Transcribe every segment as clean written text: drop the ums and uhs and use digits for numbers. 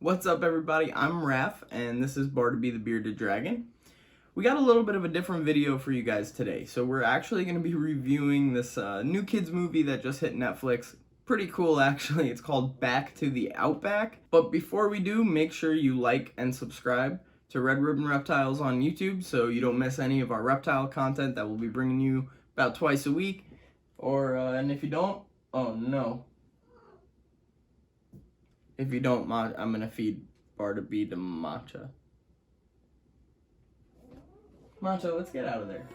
What's up, everybody? I'm Raph, and this is Bartleby the Bearded Dragon. We got a little bit of a different video for you guys today. So we're actually going to be reviewing this new kids movie that just hit Netflix. Pretty cool, actually. It's called Back to the Outback. But before we do, make sure you like and subscribe to Red Ribbon Reptiles on YouTube so you don't miss any of our reptile content that we'll be bringing you about twice a week. And if you don't, oh no. If you don't, I'm going to feed Bartleby to Matcha. Matcha, let's get out of there.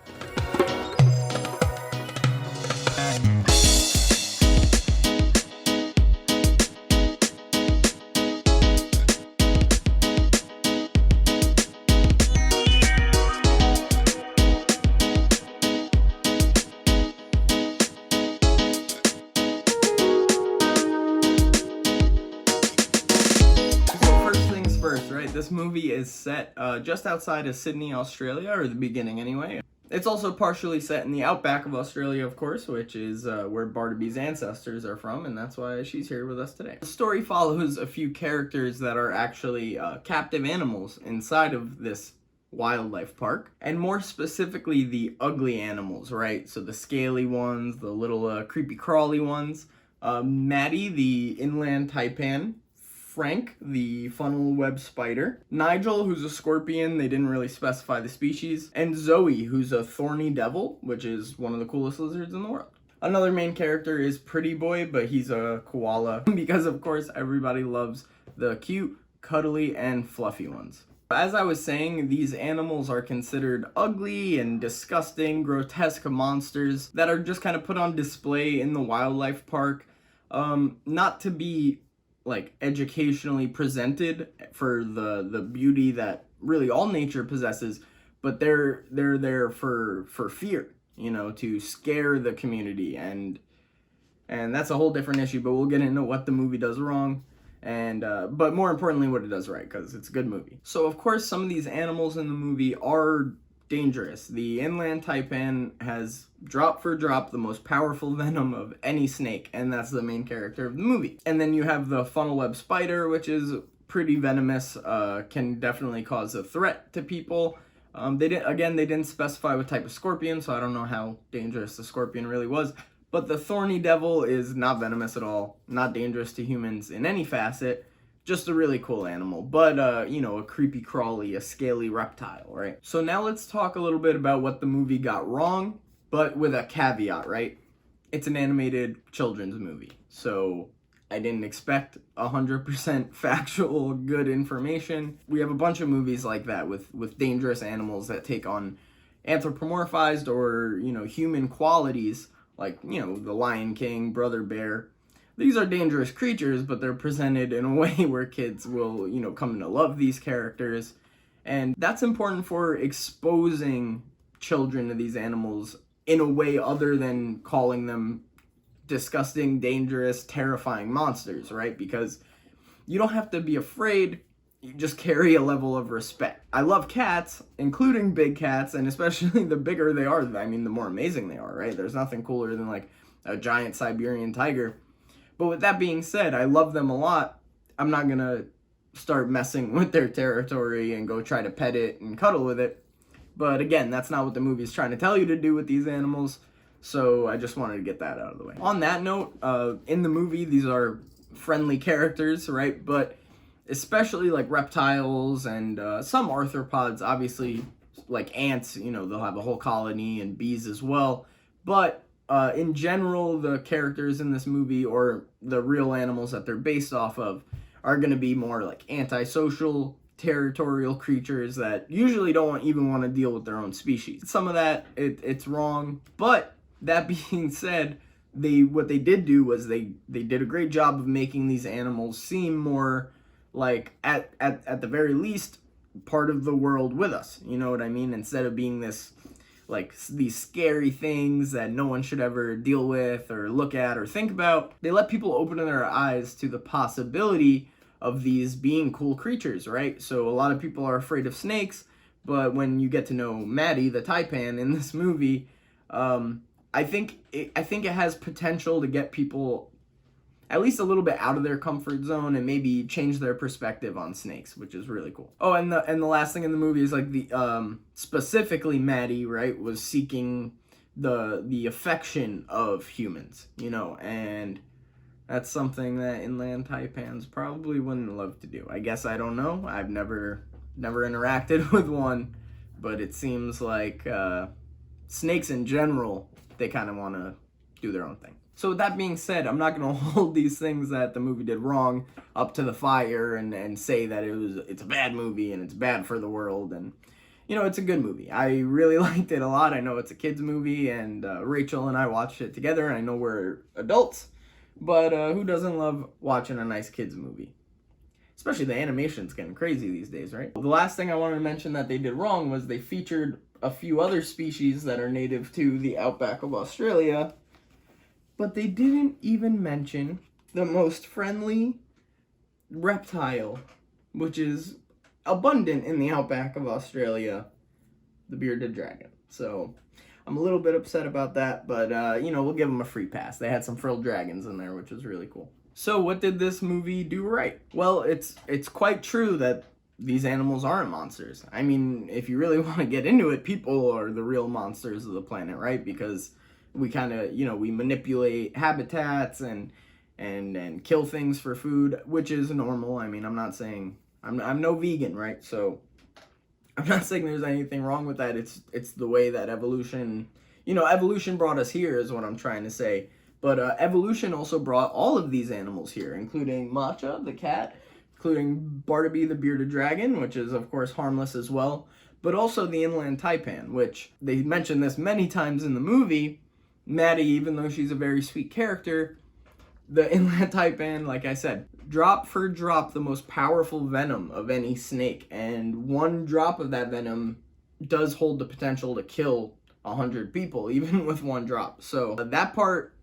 This movie is set just outside of Sydney, Australia, or the beginning anyway. It's also partially set in the outback of Australia, of course, which is where Bartleby's ancestors are from, and that's why she's here with us today. The story follows a few characters that are actually captive animals inside of this wildlife park, and more specifically the ugly animals, right? So the scaly ones, the little creepy crawly ones. Maddie, the inland taipan. Frank, the funnel web spider, Nigel, who's a scorpion, they didn't really specify the species, and Zoe, who's a thorny devil, which is one of the coolest lizards in the world. Another main character is Pretty Boy, but he's a koala, because of course everybody loves the cute, cuddly, and fluffy ones. As I was saying, these animals are considered ugly and disgusting, grotesque monsters that are just kind of put on display in the wildlife park, not to be like educationally presented for the beauty that really all nature possesses, but they're there for fear, you know, to scare the community, and that's a whole different issue, but we'll get into what the movie does wrong, and but more importantly what it does right, because it's a good movie. So of course some of these animals in the movie are dangerous. The inland taipan has drop for drop the most powerful venom of any snake, and that's the main character of the movie. And then you have the funnel web spider, which is pretty venomous, can definitely cause a threat to people. They didn't specify what type of scorpion, so I don't know how dangerous the scorpion really was. But the thorny devil is not venomous at all, not dangerous to humans in any facet. Just a really cool animal, but you know, a creepy crawly, a scaly reptile, right? So now let's talk a little bit about what the movie got wrong, but with a caveat, right? It's an animated children's movie, so I didn't expect 100% factual good information. We have a bunch of movies like that with dangerous animals that take on anthropomorphized or, you know, human qualities, like, you know, The Lion King, Brother Bear. These are dangerous creatures, but they're presented in a way where kids will, you know, come to love these characters. And that's important for exposing children to these animals in a way other than calling them disgusting, dangerous, terrifying monsters, right? Because you don't have to be afraid, you just carry a level of respect. I love cats, including big cats, and especially the bigger they are, I mean, the more amazing they are, right? There's nothing cooler than like a giant Siberian tiger. But with that being said, I love them a lot. I'm not going to start messing with their territory and go try to pet it and cuddle with it. But again, that's not what the movie is trying to tell you to do with these animals. So I just wanted to get that out of the way. On that note, in the movie, these are friendly characters, right? But especially like reptiles and some arthropods, obviously like ants, you know, they'll have a whole colony, and bees as well. But in general, the characters in this movie, or the real animals that they're based off of, are going to be more like antisocial, territorial creatures that usually don't even want to deal with their own species. Some of that, it's wrong, but that being said, what they did do was they did a great job of making these animals seem more like, at the very least, part of the world with us, you know what I mean? Instead of being this, like, these scary things that no one should ever deal with or look at or think about, they let people open their eyes to the possibility of these being cool creatures, right? So a lot of people are afraid of snakes, but when you get to know Maddie, the taipan, in this movie, I think it has potential to get people at least a little bit out of their comfort zone and maybe change their perspective on snakes, which is really cool. Oh, and the last thing in the movie is like the specifically Maddie, right, was seeking the affection of humans, you know, and that's something that inland taipans probably wouldn't love to do. I guess, I don't know. I've never interacted with one, but it seems like snakes in general, they kind of want to do their own thing. So with that being said, I'm not going to hold these things that the movie did wrong up to the fire and say that it's a bad movie and it's bad for the world. And, you know, it's a good movie. I really liked it a lot. I know it's a kid's movie, and Rachel and I watched it together. I know we're adults, but who doesn't love watching a nice kid's movie? Especially the animation's getting crazy these days, right? The last thing I wanted to mention that they did wrong was they featured a few other species that are native to the outback of Australia, but they didn't even mention the most friendly reptile, which is abundant in the outback of Australia, the bearded dragon. So I'm a little bit upset about that, but you know, we'll give them a free pass. They had some frilled dragons in there, which was really cool. So what did this movie do right? Well, it's quite true that these animals aren't monsters. I mean, if you really want to get into it, people are the real monsters of the planet, right? Because we kind of, you know, we manipulate habitats and kill things for food, which is normal. I mean, I'm not saying, I'm no vegan, right? So I'm not saying there's anything wrong with that. It's the way that evolution, you know, evolution brought us here is what I'm trying to say. But evolution also brought all of these animals here, including Matcha, the cat, including Barnaby, the bearded dragon, which is, of course, harmless as well, but also the inland taipan, which they mention this many times in the movie. Maddie, even though she's a very sweet character, the inland taipan, like I said, drop for drop the most powerful venom of any snake, and one drop of that venom does hold the potential to kill 100 people, even with one drop. So that part,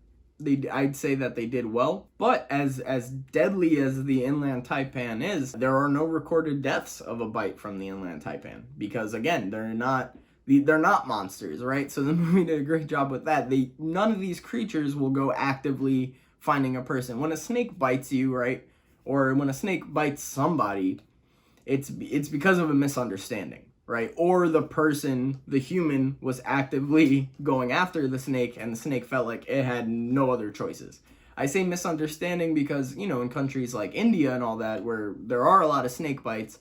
I'd say that they did well. But as deadly as the inland taipan is, there are no recorded deaths of a bite from the inland taipan, because again, they're not monsters, right? So the movie did a great job with that. None of these creatures will go actively finding a person. When a snake bites you, right, or when a snake bites somebody, it's because of a misunderstanding, right? Or the person, the human, was actively going after the snake, and the snake felt like it had no other choices. I say misunderstanding because, you know, in countries like India and all that, where there are a lot of snake bites,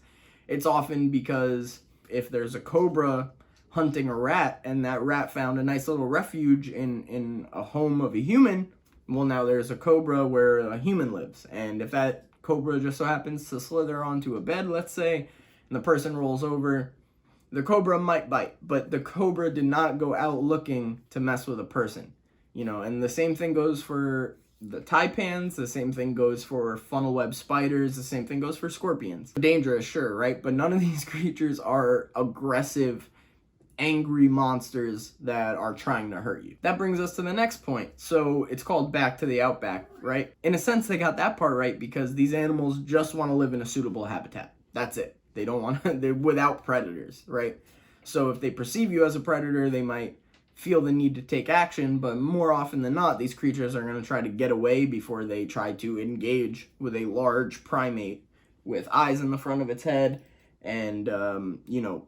it's often because if there's a cobra hunting a rat, and that rat found a nice little refuge in a home of a human, well, now there's a cobra where a human lives. And if that cobra just so happens to slither onto a bed, let's say, and the person rolls over, the cobra might bite, but the cobra did not go out looking to mess with a person, you know. And the same thing goes for the taipans, the same thing goes for funnel web spiders, the same thing goes for scorpions. Dangerous, sure, right? But none of these creatures are aggressive, angry monsters that are trying to hurt you. That brings us to the next point. So it's called Back to the Outback, right? In a sense, they got that part right because these animals just want to live in a suitable habitat. That's it. They don't want to, they're without predators, right? So if they perceive you as a predator, they might feel the need to take action, but more often than not, these creatures are going to try to get away before they try to engage with a large primate with eyes in the front of its head and, you know,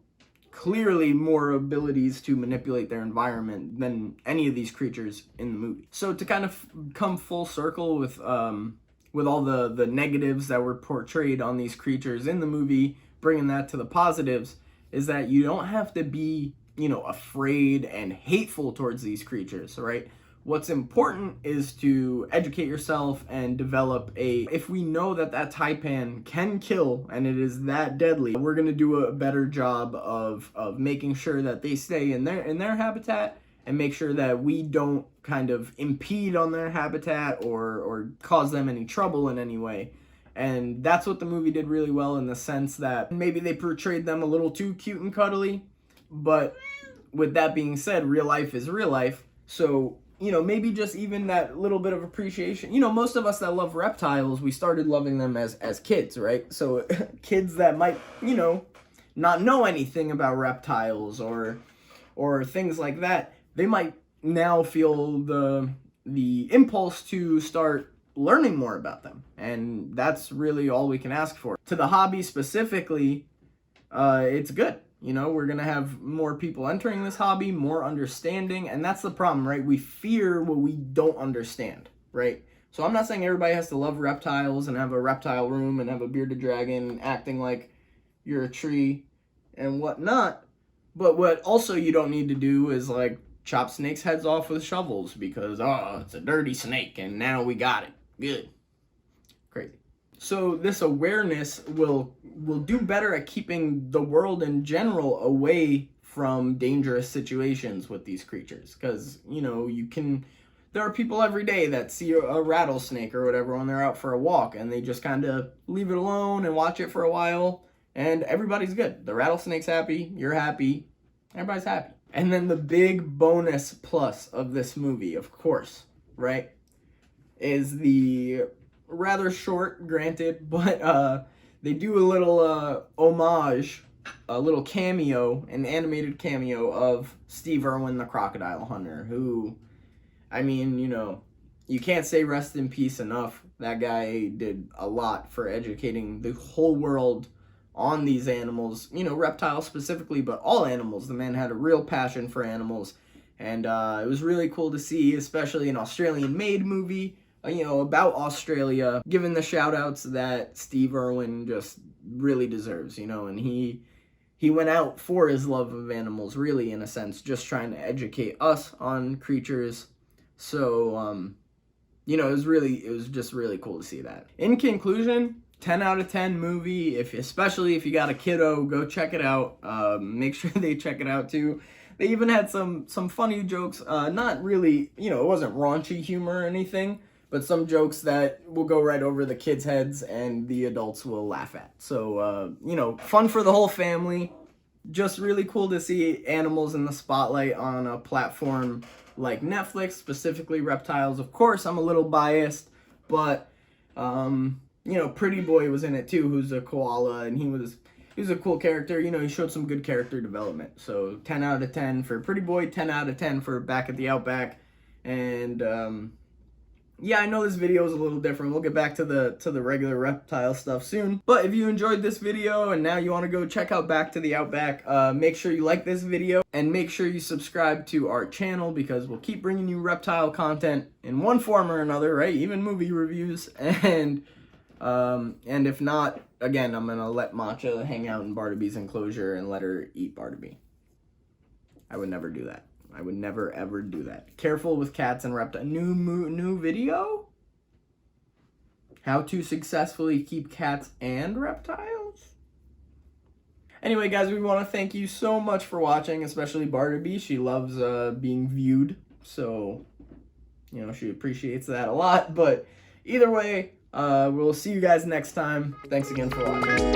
clearly more abilities to manipulate their environment than any of these creatures in the movie. So to kind of come full circle with all the negatives that were portrayed on these creatures in the movie, bringing that to the positives, is that you don't have to be, you know, afraid and hateful towards these creatures, right? What's important is to educate yourself and develop if we know that taipan can kill and it is that deadly, we're going to do a better job of making sure that they stay in their habitat and make sure that we don't kind of impede on their habitat or cause them any trouble in any way. And that's what the movie did really well, in the sense that maybe they portrayed them a little too cute and cuddly, but with that being said, real life is real life. So, you know, maybe just even that little bit of appreciation. You know, most of us that love reptiles, we started loving them as kids, right? So kids that might, you know, not know anything about reptiles or things like that, they might now feel the impulse to start learning more about them. And that's really all we can ask for. To the hobby specifically, it's good. You know, we're going to have more people entering this hobby, more understanding, and that's the problem, right? We fear what we don't understand, right? So I'm not saying everybody has to love reptiles and have a reptile room and have a bearded dragon acting like you're a tree and whatnot, but what also you don't need to do is like chop snakes' heads off with shovels because, oh, it's a dirty snake and now we got it. Good. Crazy. So this awareness will do better at keeping the world in general away from dangerous situations with these creatures. Because, you know, there are people every day that see a rattlesnake or whatever when they're out for a walk and they just kind of leave it alone and watch it for a while and everybody's good. The rattlesnake's happy, you're happy, everybody's happy. And then the big bonus plus of this movie, of course, right, is the rather short, granted, but they do a little homage, a little cameo, an animated cameo of Steve Irwin, the crocodile hunter, who, I mean, you know, you can't say rest in peace enough. That guy did a lot for educating the whole world on these animals, you know, reptiles specifically, but all animals. The man had a real passion for animals, and it was really cool to see, especially an Australian-made movie, you know, about Australia, given the shout-outs that Steve Irwin just really deserves, you know, and he went out for his love of animals, really, in a sense, just trying to educate us on creatures. So, you know, it was just really cool to see that. In conclusion, 10 out of 10 movie, especially if you got a kiddo, go check it out. Make sure they check it out too. They even had some funny jokes, not really, you know, it wasn't raunchy humor or anything, but some jokes that will go right over the kids' heads and the adults will laugh at. So, you know, fun for the whole family. Just really cool to see animals in the spotlight on a platform like Netflix, specifically Reptiles. Of course, I'm a little biased, but, you know, Pretty Boy was in it too, who's a koala, and he was a cool character. You know, he showed some good character development. So 10 out of 10 for Pretty Boy, 10 out of 10 for Back at the Outback. And yeah, I know this video is a little different. We'll get back to the regular reptile stuff soon. But if you enjoyed this video and now you want to go check out Back to the Outback, make sure you like this video and make sure you subscribe to our channel because we'll keep bringing you reptile content in one form or another, right? Even movie reviews. And if not, again, I'm gonna let Matcha hang out in Barnaby's enclosure and let her eat Barnaby. I would never do that. I would never ever do that. Careful with cats and reptiles. New video? How to successfully keep cats and reptiles? Anyway, guys, we want to thank you so much for watching, especially Barnaby. She loves being viewed, so, you know, she appreciates that a lot. But either way, we'll see you guys next time. Thanks again for watching.